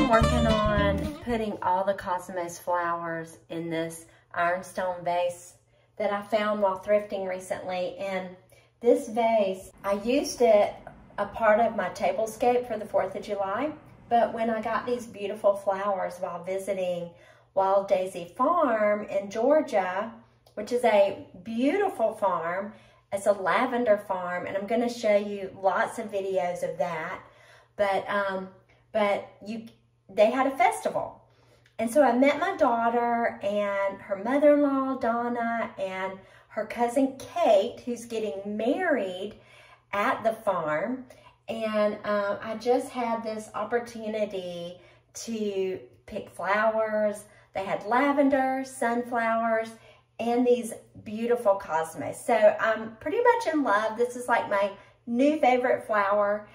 I'm working on putting all the Cosmos flowers in this ironstone vase that I found while thrifting recently. And this vase, I used it a part of my tablescape for the 4th of July. But when I got these beautiful flowers while visiting Wild Daisy Farm in Georgia, which is a beautiful farm, it's a lavender farm, and I'm going to show you lots of videos of that. But they had a festival. And so I met my daughter and her mother-in-law, Donna, and her cousin, Kate, who's getting married at the farm. And I just had this opportunity to pick flowers. They had lavender, sunflowers, and these beautiful cosmos. So I'm pretty much in love. This is like my new favorite flower.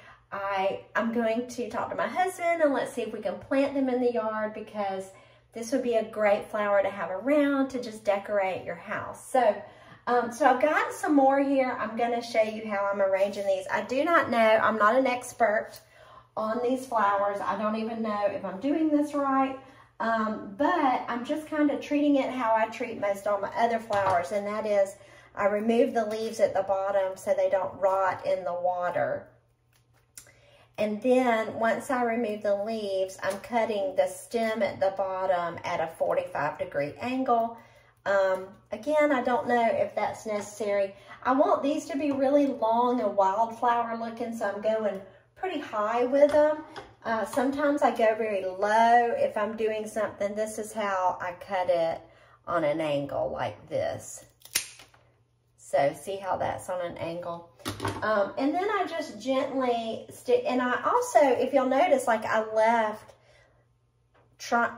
I'm going to talk to my husband and let's see if we can plant them in the yard, because this would be a great flower to have around to just decorate your house. So I've got some more here. I'm going to show you how I'm arranging these. I do not know. I'm not an expert on these flowers. I don't even know if I'm doing this right. But I'm just kind of treating it how I treat most all my other flowers. And that is, I remove the leaves at the bottom so they don't rot in the water. And then once I remove the leaves, I'm cutting the stem at the bottom at a 45-degree angle. Again, I don't know if that's necessary. I want these to be really long and wildflower looking, so I'm going pretty high with them. Sometimes I go very low if I'm doing something. This is how I cut it on an angle like this. So see how that's on an angle. And then I just gently stick, and I also, if you'll notice, like I left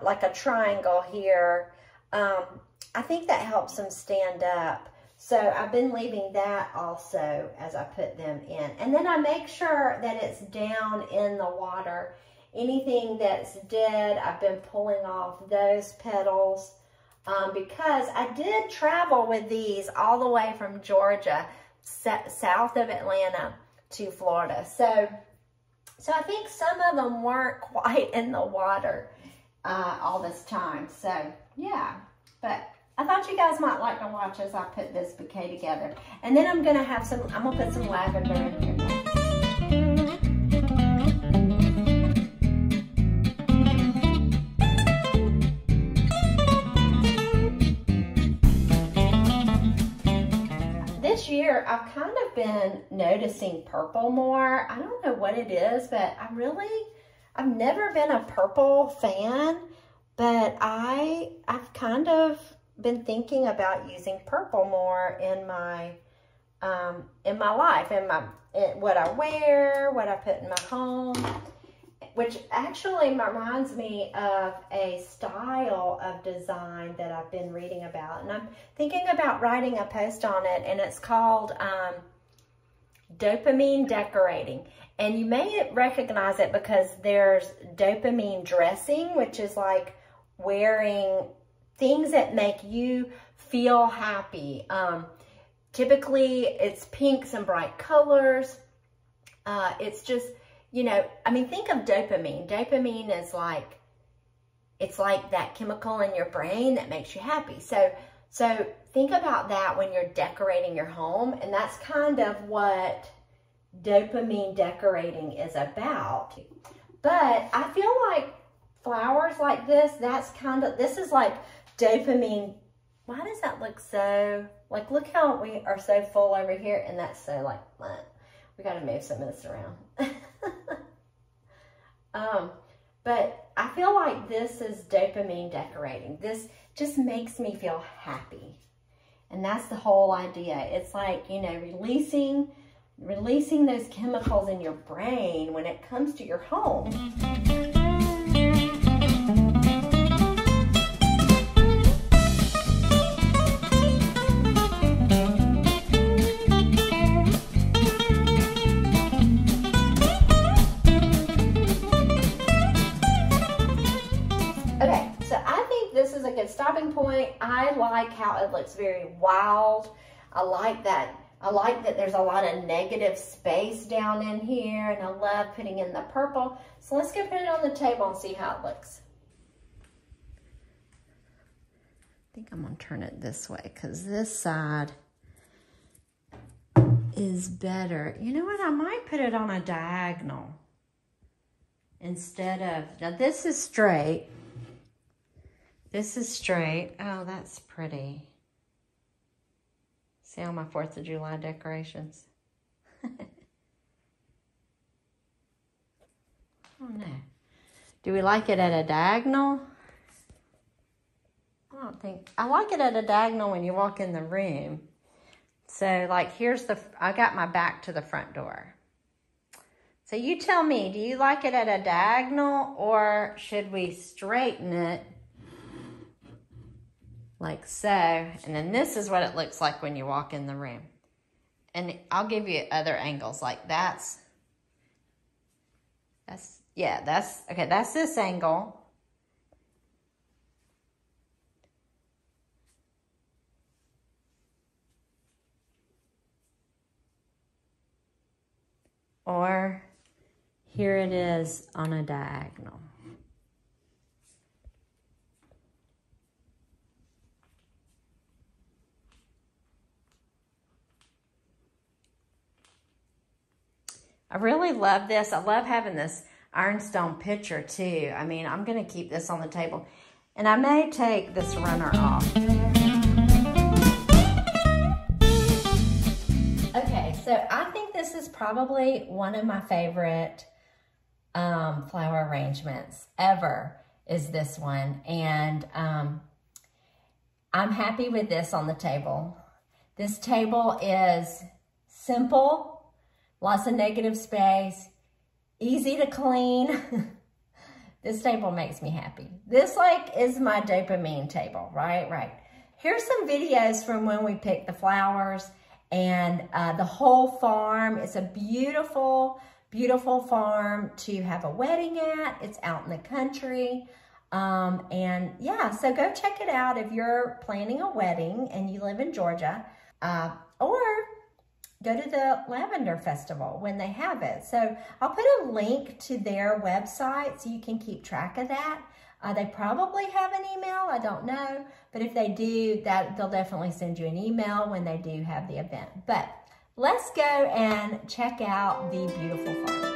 like a triangle here. I think that helps them stand up. So I've been leaving that also as I put them in. And then I make sure that it's down in the water. Anything that's dead, I've been pulling off those petals because I did travel with these all the way from Georgia, south of Atlanta, to Florida. So I think some of them weren't quite in the water all this time. So yeah, but I thought you guys might like to watch as I put this bouquet together. And then I'm gonna put some lavender in here next. This year, I've kind of been noticing purple more. I don't know what it is, but I've never been a purple fan, but I've kind of been thinking about using purple more in my life, what I wear, what I put in my home, which actually reminds me of a style of design that I've been reading about, and I'm thinking about writing a post on it, and it's called dopamine decorating. And you may recognize it because there's dopamine dressing, which is like wearing things that make you feel happy. Typically, it's pinks and bright colors. It's just, you know, I mean, think of dopamine. Dopamine is like, it's like that chemical in your brain that makes you happy. So think about that when you're decorating your home. And that's kind of what dopamine decorating is about. But I feel like flowers like this, this is like dopamine. Why does that look so, like, look how we are so full over here, and that's so like, we got to move some of this around. But I feel like this is dopamine decorating. This just makes me feel happy. And that's the whole idea. It's like, you know, releasing those chemicals in your brain when it comes to your home. Okay, so I think this is a good stopping point. I like how it looks very wild. I like that I like that there's a lot of negative space down in here, and I love putting in the purple. So let's go put it on the table and see how it looks. I think I'm gonna turn it this way because this side is better. You know what, I might put it on a diagonal instead of, now this is straight. This is straight. Oh, that's pretty. See all my 4th of July decorations? I don't know. Do we like it at a diagonal? I don't think, I like it at a diagonal when you walk in the room. So like here's the, I got my back to the front door. So you tell me, do you like it at a diagonal or should we straighten it like so? And then this is what it looks like when you walk in the room. And I'll give you other angles, like that's okay, that's this angle. Or here it is on a diagonal. I really love this. I love having this ironstone picture too. I mean, I'm gonna keep this on the table. And I may take this runner off. Okay, so I think this is probably one of my favorite flower arrangements ever, is this one. And I'm happy with this on the table. This table is simple. Lots of negative space, easy to clean. This table makes me happy. This like is my dopamine table, right? Right. Here's some videos from when we picked the flowers and the whole farm. It's a beautiful, beautiful farm to have a wedding at. It's out in the country. And yeah, so go check it out if you're planning a wedding and you live in Georgia, or go to the Lavender Festival when they have it. So I'll put a link to their website so you can keep track of that. They probably have an email, I don't know. But if they do, they'll definitely send you an email when they do have the event. But let's go and check out the beautiful farm.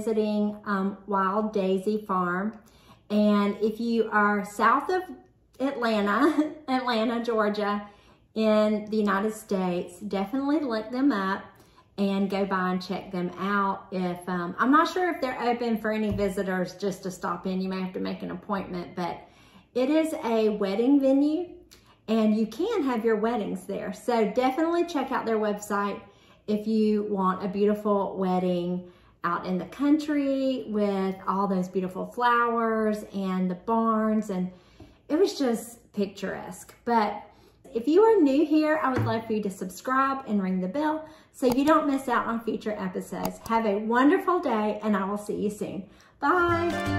visiting Wild Daisy Farm. And if you are south of Atlanta, Georgia, in the United States, definitely look them up and go by and check them out. If I'm not sure if they're open for any visitors just to stop in. You may have to make an appointment, but it is a wedding venue and you can have your weddings there. So definitely check out their website if you want a beautiful wedding out in the country with all those beautiful flowers and the barns, and it was just picturesque. But if you are new here, I would love for you to subscribe and ring the bell so you don't miss out on future episodes. Have a wonderful day, and I will see you soon. Bye.